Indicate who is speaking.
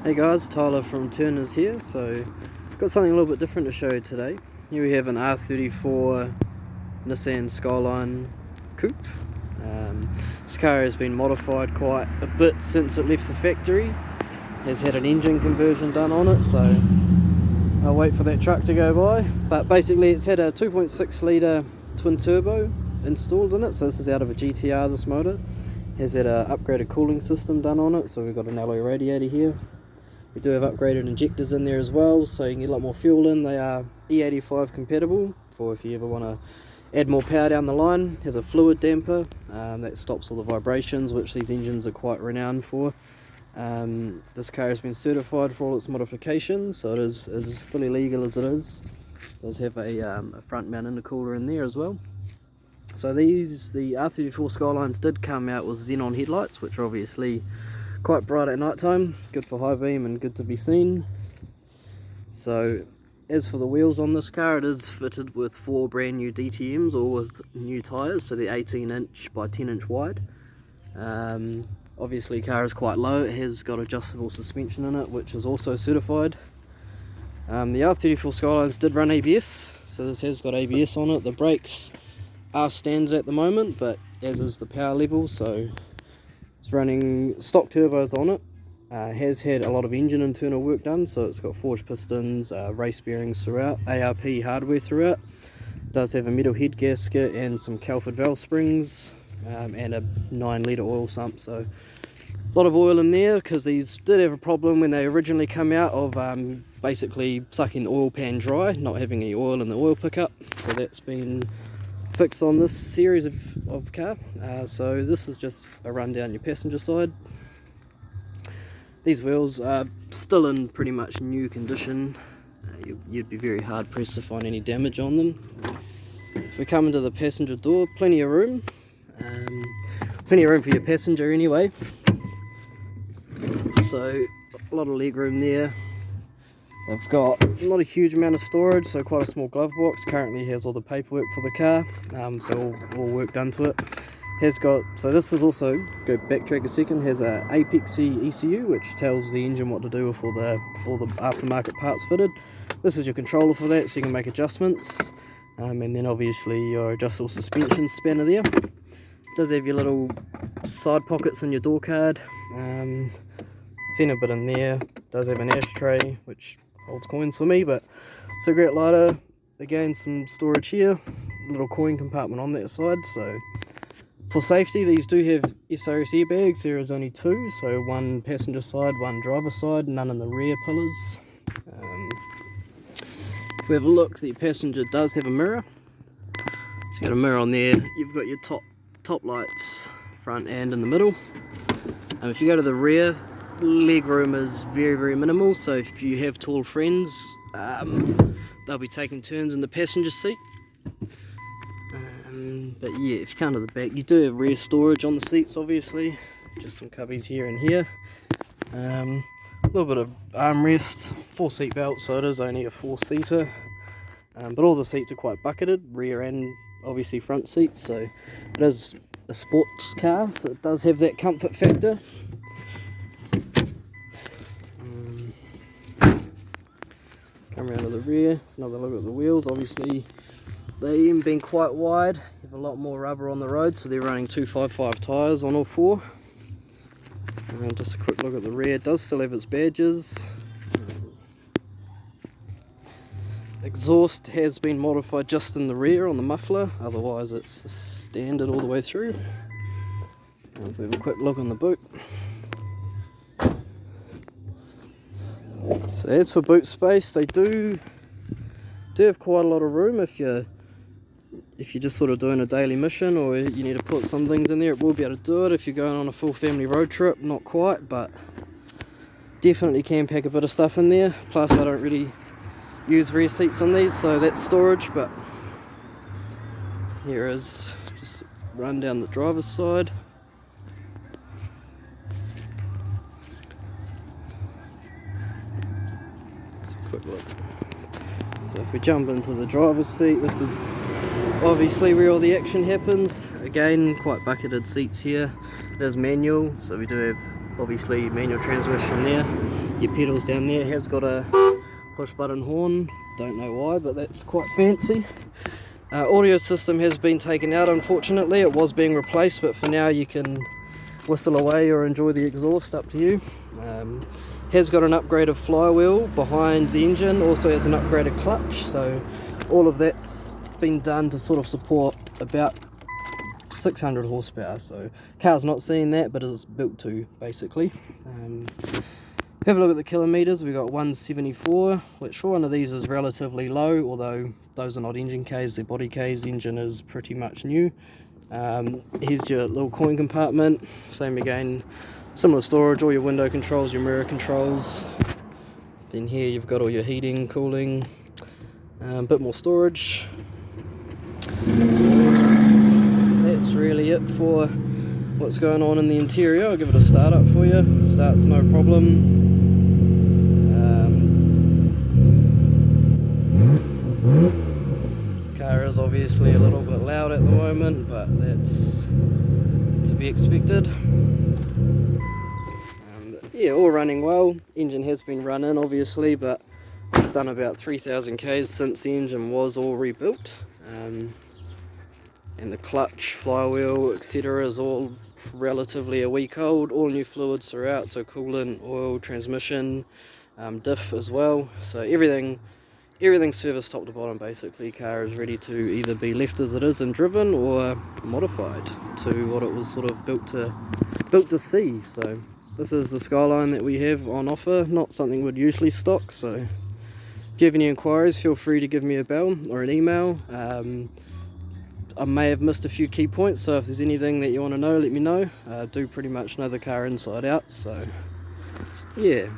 Speaker 1: Hey guys, Tyler from Turner's here. So, got something a little bit different to show you today. Here we have an R34 Nissan Skyline coupe. This car has been modified quite a bit since it left the factory. Has had an engine conversion done on it, so I'll wait for that truck to go by. But basically it's had a 2.6 litre twin turbo installed in it, so this is out of a GTR, this motor. Has had a upgraded cooling system done on it, so we've got an alloy radiator here. We do have upgraded injectors in there as well, so you can get a lot more fuel in. They are E85 compatible for if you ever want to add more power down the line. Has a fluid damper that stops all the vibrations, which these engines are quite renowned for. This car has been certified for all its modifications, so it is as fully legal as it is. It does have a front mount intercooler in there as well. So the R34 Skylines did come out with xenon headlights, which are obviously quite bright at night time, good for high beam and good to be seen. So as for the wheels on this car, it is fitted with 4 brand new DTMs, all with new tyres, so they're 18 inch by 10 inch wide. Obviously the car is quite low, it has got adjustable suspension in it, which is also certified. The R34 Skylines did run ABS, so this has got ABS on it. The brakes are standard at the moment, but as is the power level, so it's running stock turbos on it. Has had a lot of engine internal work done, so it's got forged pistons, race bearings throughout, ARP hardware throughout. It does have a metal head gasket and some Calford valve springs, and a 9 litre oil sump, so a lot of oil in there, because these did have a problem when they originally come out of basically sucking the oil pan dry, not having any oil in the oil pickup, so that's been fixed on this series of car. So this is just a run down your passenger side. These wheels are still in pretty much new condition. You'd be very hard pressed to find any damage on them. If we come into the passenger door, plenty of room for your passenger anyway, so a lot of leg room there. They've got not a huge amount of storage, so quite a small glove box. Currently has all the paperwork for the car, so all work done to it. Has got, so this is also, go backtrack a second, has a Apexy ECU, which tells the engine what to do with all the aftermarket parts fitted. This is your controller for that, so you can make adjustments, and then obviously your adjustable suspension spanner there. It does have your little side pockets in your door card. Seen a bit in there. Does have an ashtray, which holds coins for me, but cigarette lighter, again some storage here, a little coin compartment on that side. So for safety, these do have SRS airbags. There is only 2, so one passenger side, one driver side, none in the rear pillars. If we have a look, the passenger does have a mirror. So you've got a mirror on there, you've got your top lights, front and in the middle. If you go to the rear, leg room is very, very minimal, so if you have tall friends, they'll be taking turns in the passenger seat. But yeah, if you come to the back, you do have rear storage on the seats, obviously, just some cubbies here and here. A little bit of armrest, 4 seat belts, so it is only a 4-seater, but all the seats are quite bucketed, rear and obviously front seats, so it is a sports car, so it does have that comfort factor. Come around to the rear, it's another look at the wheels. Obviously they even been quite wide, you have a lot more rubber on the road, so they're running 255 tyres on all 4. And just a quick look at the rear, it does still have its badges. Exhaust has been modified just in the rear on the muffler, otherwise it's standard all the way through. And if we have a quick look on the boot. So as for boot space, they do have quite a lot of room if you're just sort of doing a daily mission, or you need to put some things in there. It will be able to do it if you're going on a full family road trip. Not quite, but definitely can pack a bit of stuff in there. Plus I don't really use rear seats on these, so that's storage. But here is just run down the driver's side. Quick look. So if we jump into the driver's seat, this is obviously where all the action happens. Again, quite bucketed seats here. It is manual, so we do have obviously manual transmission there. your pedals down there. It has got a push button horn, don't know why, but that's quite fancy. Audio system has been taken out, unfortunately. It was being replaced, but for now you can whistle away or enjoy the exhaust, up to you. Has got an upgraded flywheel behind the engine, also has an upgraded clutch, so all of that's been done to sort of support about 600 horsepower. So car's not seeing that, but is built to, basically. Have a look at the kilometers. We got 174, which for one of these is relatively low, although those are not engine Ks, they're body Ks. The engine is pretty much new. Here's your little coin compartment, same again, similar storage, all your window controls, your mirror controls. Then here you've got all your heating, cooling, a bit more storage. So that's really it for what's going on in the interior. I'll give it a start up for you. Starts no problem. Car is obviously a little bit loud at the moment, but that's to be expected. Yeah, all running well. Engine has been run in, obviously, but it's done about 3,000 Ks since the engine was all rebuilt. And the clutch, flywheel, etc. is all relatively a week old. All new fluids throughout, so coolant, oil, transmission, diff as well. So everything's serviced top to bottom, basically. Car is ready to either be left as it is and driven, or modified to what it was sort of built to see. So this is the Skyline that we have on offer, not something we'd usually stock. So if you have any inquiries, feel free to give me a bell or an email. I may have missed a few key points, so if there's anything that you want to know, let me know. I do pretty much know the car inside out, so yeah.